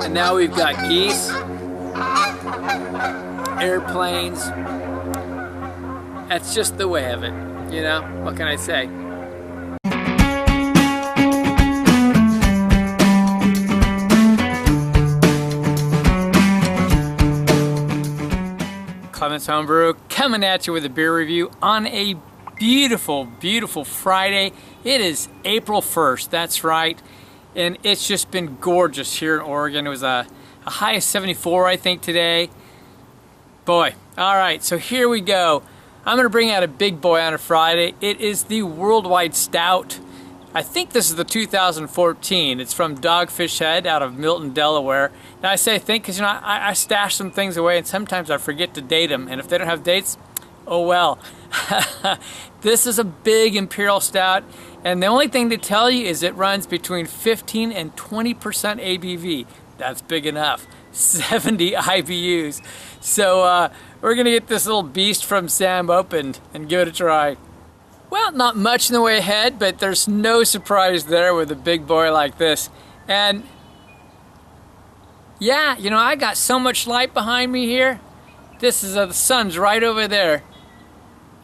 And now we've got geese, airplanes. That's just the way of it, you know? What can I say? Clements Homebrew coming at you with a beer review on a beautiful, beautiful Friday. It is April 1st, that's right. And it's just been gorgeous here in Oregon. It was a high of 74, I think, today. Boy, all right, so here we go. I'm gonna bring out a big boy on a Friday. It is the Worldwide Stout. I think this is the 2014. It's from Dogfish Head out of Milton, Delaware. Now I say I think because, you know, I stash some things away and sometimes I forget to date them. And if they don't have dates, oh well. This is a big Imperial Stout. And the only thing to tell you is it runs between 15 and 20% ABV. That's big enough. 70 IBUs. So we're gonna get this little beast from Sam opened and give it a try. Well, not much in the way ahead, but there's no surprise there with a big boy like this. And yeah, you know, I got so much light behind me here. This is the sun's right over there.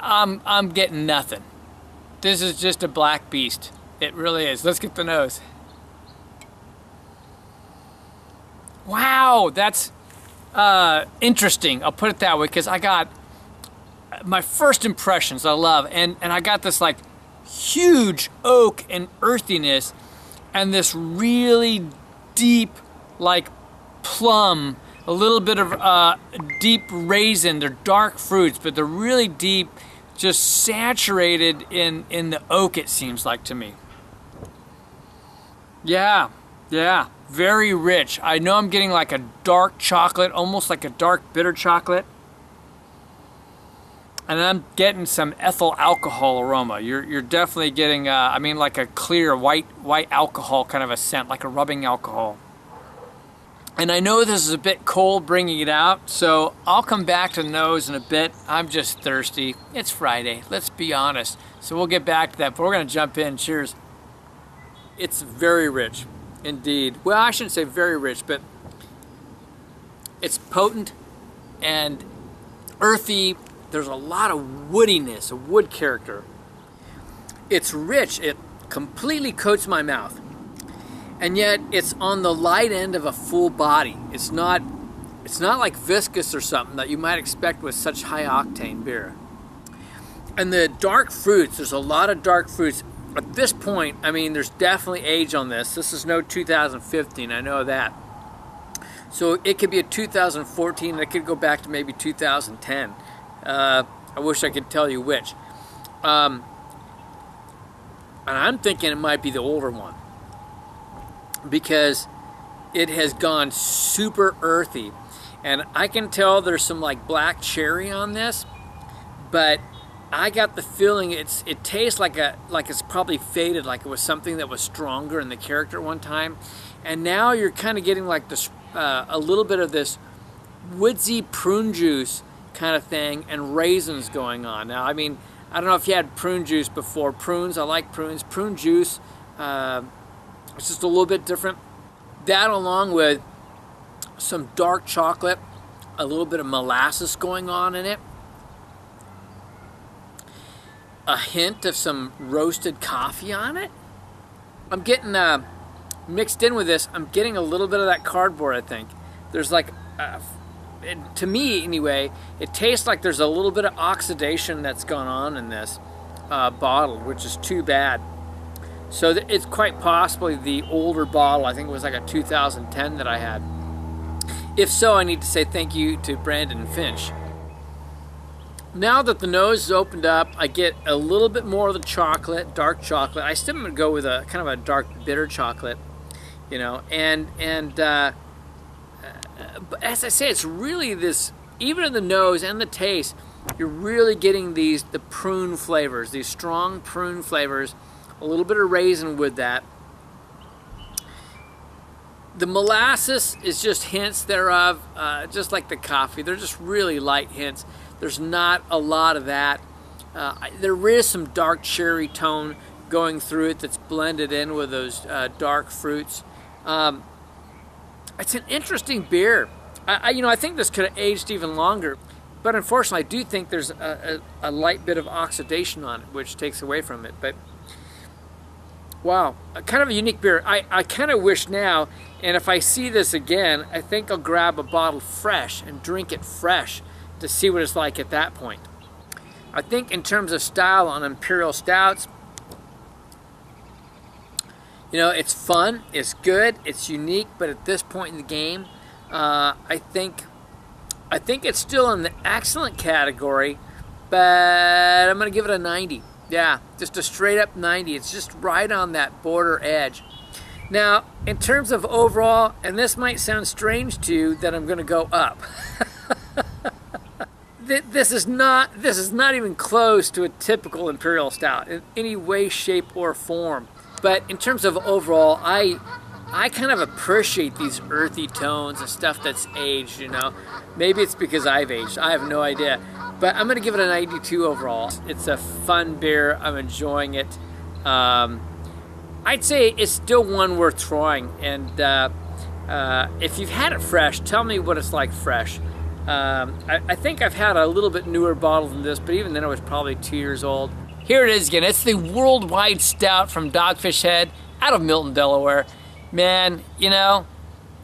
I'm getting nothing. This is just a black beast. It really is. Let's get the nose. Wow, that's interesting. I'll put it that way because I got my first impressions I love, and I got this like huge oak and earthiness and this really deep like plum, a little bit of deep raisin. They're dark fruits, but they're really deep, just saturated in the oak, it seems like to me. Yeah, very rich. I know I'm getting like a dark chocolate, almost like a dark bitter chocolate. And I'm getting some ethyl alcohol aroma. You're definitely getting, I mean, like a clear white alcohol kind of a scent, like a rubbing alcohol. And I know this is a bit cold bringing it out, so I'll come back to the nose in a bit. I'm just thirsty. It's Friday, let's be honest. So we'll get back to that, but we're gonna jump in. Cheers. It's very rich, indeed. Well, I shouldn't say very rich, but it's potent and earthy. There's a lot of woodiness, a wood character. It's rich, it completely coats my mouth. And yet it's on the light end of a full body. It's not like viscous or something that you might expect with such high octane beer. And the dark fruits, there's a lot of dark fruits. At this point, I mean, there's definitely age on this. This is no 2015, I know that. So it could be a 2014, it could go back to maybe 2010. I wish I could tell you which. And I'm thinking it might be the older one because it has gone super earthy. And I can tell there's some like black cherry on this, but I got the feeling it tastes like it's probably faded, like it was something that was stronger in the character one time. And now you're kind of getting like this, a little bit of this woodsy prune juice kind of thing and raisins going on. Now, I mean, I don't know if you had prune juice before. Prunes, I like prunes. Prune juice, it's just a little bit different. That along with some dark chocolate, a little bit of molasses going on in it, a hint of some roasted coffee on it. I'm getting, mixed in with this, I'm getting a little bit of that cardboard, I think. There's like, to me anyway, it tastes like there's a little bit of oxidation that's gone on in this bottle, which is too bad. So it's quite possibly the older bottle. I think it was like a 2010 that I had. If so, I need to say thank you to Brandon Finch. Now that the nose is opened up, I get a little bit more of the chocolate, dark chocolate. I still am going to go with a kind of a dark bitter chocolate, you know, and but as I say, it's really this, even in the nose and the taste, you're really getting the prune flavors, these strong prune flavors, a little bit of raisin with that. The molasses is just hints thereof, just like the coffee. They're just really light hints. There's not a lot of that. There is some dark cherry tone going through it that's blended in with those dark fruits. It's an interesting beer. I think this could have aged even longer, but unfortunately I do think there's a light bit of oxidation on it, which takes away from it. But wow, kind of a unique beer. I kind of wish now, and if I see this again, I think I'll grab a bottle fresh and drink it fresh to see what it's like at that point. I think in terms of style on Imperial Stouts, you know, it's fun, it's good, it's unique, but at this point in the game, I think it's still in the excellent category, but I'm going to give it a 90. Yeah, just a straight up 90. It's just right on that border edge. Now, in terms of overall, and this might sound strange to you, that I'm going to go up. This is not even close to a typical Imperial Stout in any way, shape, or form. But in terms of overall, I kind of appreciate these earthy tones and stuff that's aged, you know. Maybe it's because I've aged. I have no idea. But I'm going to give it a 92 overall. It's a fun beer. I'm enjoying it. I'd say it's still one worth trying. And if you've had it fresh, tell me what it's like fresh. I think I've had a little bit newer bottle than this, but even then it was probably 2 years old. Here it is again. It's the Worldwide Stout from Dogfish Head out of Milton, Delaware. Man, you know,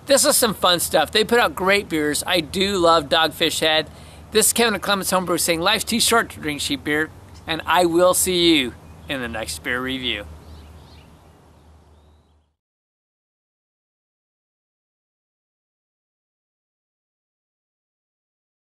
this is some fun stuff. They put out great beers. I do love Dogfish Head. This is Kevin at Clemens Homebrew saying life's too short to drink cheap beer, and I will see you in the next beer review.